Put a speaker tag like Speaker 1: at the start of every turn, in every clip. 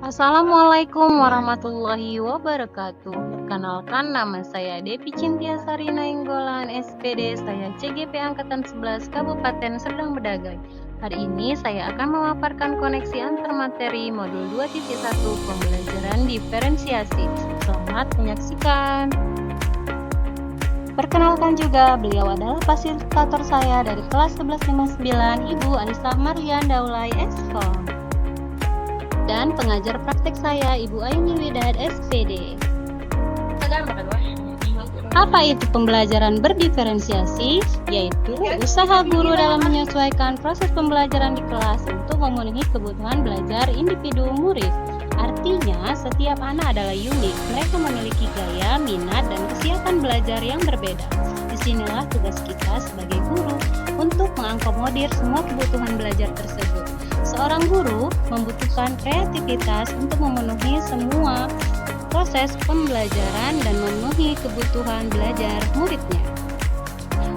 Speaker 1: Assalamualaikum warahmatullahi wabarakatuh. Perkenalkan, nama saya Devi Cintiasari Nainggolan, SPD. Saya CGP Angkatan 11 Kabupaten Serdang Bedagai. Hari ini saya akan memaparkan koneksi antar materi modul 2.1 pembelajaran diferensiasi. Selamat menyaksikan. Perkenalkan juga, beliau adalah fasilitator saya dari kelas 1159, Ibu Anissa Marlian Daulay Eskom. Dan pengajar praktek saya, Ibu Aini Widad, SPD. Apa itu pembelajaran berdiferensiasi? Yaitu usaha guru dalam menyesuaikan proses pembelajaran di kelas untuk memenuhi kebutuhan belajar individu murid. Artinya, setiap anak adalah unik. Mereka memiliki gaya, minat, dan kesiapan belajar yang berbeda. Disinilah tugas kita sebagai guru untuk mengakomodir semua kebutuhan belajar tersebut. Seorang guru membutuhkan kreativitas untuk memenuhi semua proses pembelajaran dan memenuhi kebutuhan belajar muridnya.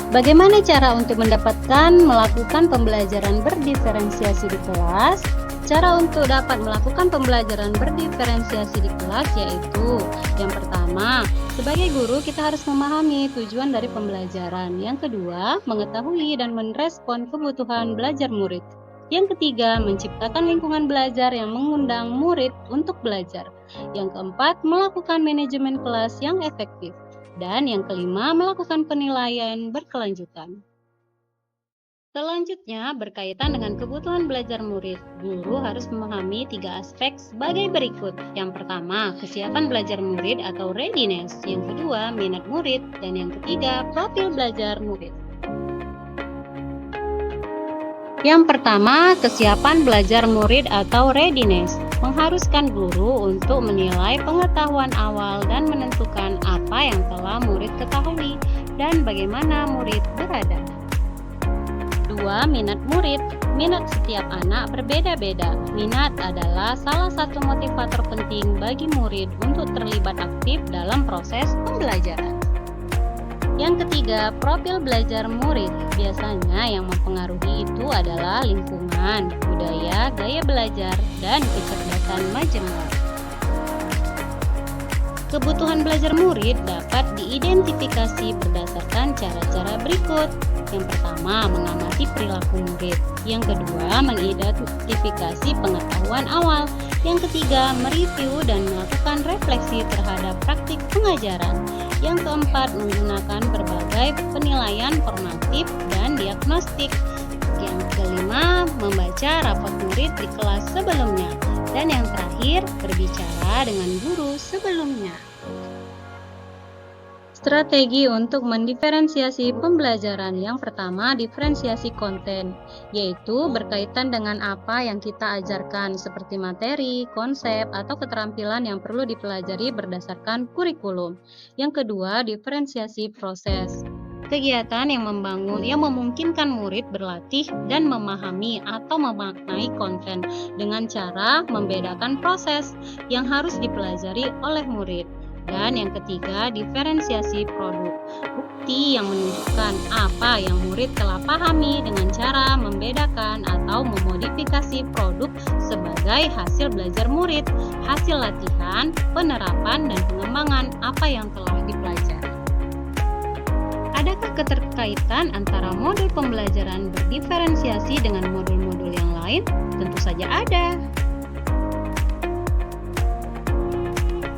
Speaker 1: Bagaimana cara untuk melakukan pembelajaran berdiferensiasi di kelas? Cara untuk dapat melakukan pembelajaran berdiferensiasi di kelas yaitu yang pertama, sebagai guru kita harus memahami tujuan dari pembelajaran. Yang kedua, mengetahui dan merespon kebutuhan belajar murid. Yang ketiga, menciptakan lingkungan belajar yang mengundang murid untuk belajar. Yang keempat, melakukan manajemen kelas yang efektif. Dan yang kelima, melakukan penilaian berkelanjutan. Selanjutnya, berkaitan dengan kebutuhan belajar murid, guru harus memahami 3 aspek sebagai berikut. Yang pertama, kesiapan belajar murid atau readiness. Yang kedua, minat murid. Dan yang ketiga, profil belajar murid. Yang pertama, kesiapan belajar murid atau readiness mengharuskan guru untuk menilai pengetahuan awal dan menentukan apa yang telah murid ketahui dan bagaimana murid berada. 2. Minat murid. Minat setiap anak berbeda-beda. Minat adalah salah satu motivator penting bagi murid untuk terlibat aktif dalam proses pembelajaran. Yang ketiga, profil belajar murid. Biasanya yang mempengaruhi itu adalah lingkungan, budaya, gaya belajar, dan kecerdasan majemuah. Kebutuhan belajar murid dapat diidentifikasi berdasarkan cara-cara berikut. Yang pertama, mengamati perilaku murid. Yang kedua, mengidentifikasi pengetahuan awal. Yang ketiga, mereview dan melakukan refleksi terhadap praktik pengajaran. Yang keempat, menggunakan berbagai penilaian formatif dan diagnostik. Yang kelima, membaca rapot murid di kelas sebelumnya. Dan yang terakhir, berbicara dengan guru sebelumnya. Strategi untuk mendiferensiasi pembelajaran. Yang pertama, diferensiasi konten, yaitu berkaitan dengan apa yang kita ajarkan seperti materi, konsep, atau keterampilan yang perlu dipelajari berdasarkan kurikulum. Yang kedua, diferensiasi proses. Kegiatan yang memungkinkan murid berlatih dan memahami atau memaknai konten dengan cara membedakan proses yang harus dipelajari oleh murid. Dan yang ketiga, diferensiasi produk. Bukti yang menunjukkan apa yang murid telah pahami dengan cara membedakan atau memodifikasi produk sebagai hasil belajar murid, hasil latihan, penerapan, dan pengembangan apa yang telah dipelajari. Adakah keterkaitan antara modul pembelajaran berdiferensiasi dengan modul-modul yang lain? Tentu saja ada.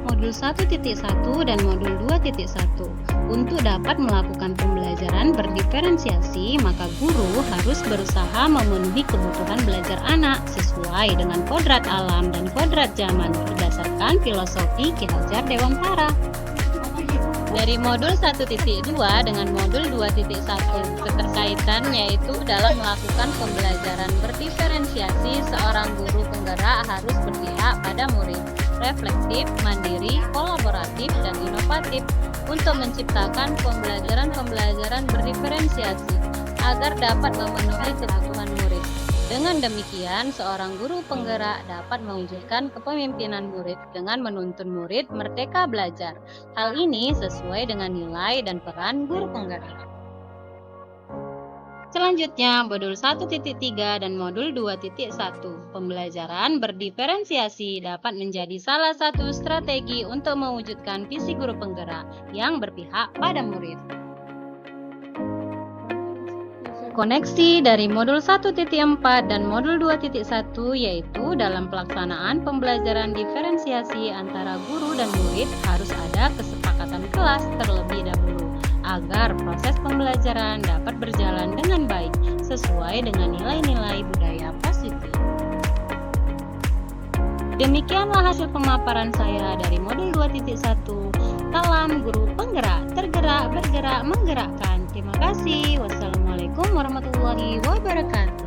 Speaker 1: Modul 1.1 dan modul 2.1. Untuk dapat melakukan pembelajaran berdiferensiasi, maka guru harus berusaha memenuhi kebutuhan belajar anak sesuai dengan kodrat alam dan kodrat zaman berdasarkan filosofi Ki Hajar Dewantara. Dari modul 1.2 dengan modul 2.1, keterkaitan yaitu dalam melakukan pembelajaran berdiferensiasi, seorang guru penggerak harus berpihak pada murid, reflektif, mandiri, kolaboratif, dan inovatif untuk menciptakan pembelajaran berdiferensiasi agar dapat memenuhi kebutuhan murid. Dengan demikian, seorang guru penggerak dapat mewujudkan kepemimpinan murid dengan menuntun murid merdeka belajar. Hal ini sesuai dengan nilai dan peran guru penggerak. Selanjutnya, modul 1.3 dan modul 2.1. Pembelajaran berdiferensiasi dapat menjadi salah satu strategi untuk mewujudkan visi guru penggerak yang berpihak pada murid. Koneksi dari modul 1.4 dan modul 2.1 yaitu dalam pelaksanaan pembelajaran diferensiasi antara guru dan murid harus ada kesepakatan kelas terlebih dahulu agar proses pembelajaran dapat berjalan dengan baik sesuai dengan nilai-nilai budaya positif. Demikianlah hasil pemaparan saya dari modul 2.1. Salam guru penggerak, tergerak, bergerak, menggerakkan. Terima kasih. Wassalamualaikum warahmatullahi wabarakatuh.